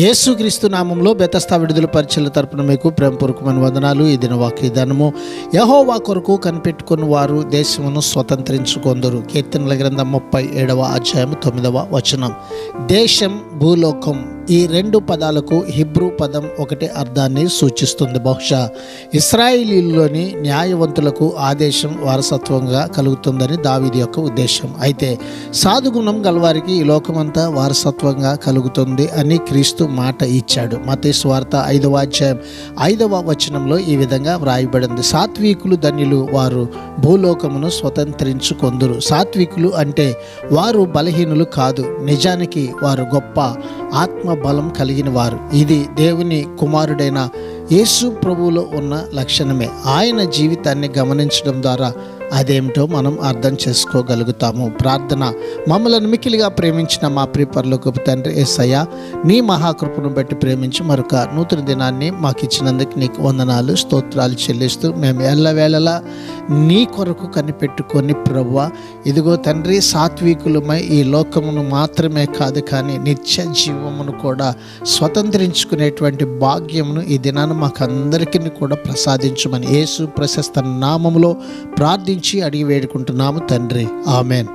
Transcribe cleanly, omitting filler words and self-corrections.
యేసుక్రీస్తు నామంలో బెతస్తా విడుదల పరిచయల తరపున మీకు ప్రేమపూర్వకమైన వందనాలు. ఈ దిన వాగ్దానము, యెహోవా కొరకు కనిపెట్టుకుని వారు దేశమును స్వతంత్రించుకొందురు. కీర్తనల గ్రంథం 37వ అధ్యాయం 9వ వచనం. దేశం, భూలోకం ఈ రెండు పదాలకు హిబ్రూ పదం ఒకటే అర్థాన్ని సూచిస్తుంది. బహుశా ఇశ్రాయేలీయుల్లోని న్యాయవంతులకు ఆదేశం వారసత్వంగా కలుగుతుందని దావీదు యొక్క ఉద్దేశం. అయితే సాధుగుణం గలవారికి ఈ లోకమంతా వారసత్వంగా కలుగుతుంది అని క్రీస్తు మాట ఇచ్చాడు. మత్తయి సువార్త 5వ అధ్యాయం 5వ వచనంలో ఈ విధంగా వ్రాయబడింది: సాత్వికులు ధన్యులు, వారు భూలోకమును స్వతంత్రించుకొందురు. సాత్వికులు అంటే వారు బలహీనులు కాదు, నిజానికి వారు గొప్ప ఆత్మ బలం కలిగిన వారు. ఇది దేవుని కుమారుడైన యేసు ప్రభువులో ఉన్న లక్షణమే. ఆయన జీవితాన్ని గమనించడం ద్వారా అదేమిటో మనం అర్థం చేసుకోగలుగుతాము. ప్రార్థన. మమ్మల్ని మిక్కిలిగా ప్రేమించిన మా ప్రియ పరలోకపు తండ్రి యేసయ్య, నీ మహాకృపను బట్టి ప్రేమించి మరొక నూతన దినాన్ని మాకు ఇచ్చినందుకు నీకు వందనాలు, స్తోత్రాలు చెల్లిస్తూ మేము ఎల్లవేళలా నీ కొరకు కనిపెట్టుకొని ప్రభువా, ఇదిగో తండ్రి, సాత్వికులమై ఈ లోకమును మాత్రమే కాదు కానీ నిత్య జీవమును కూడా స్వతంత్రించుకునేటువంటి భాగ్యమును ఈ దినాన్ని మాకు అందరికీ కూడా ప్రసాదించమని యేసు ప్రశస్త నామములో ప్రార్థించి అడిగి వేడుకుంటున్నాము తండ్రి. ఆమెన్.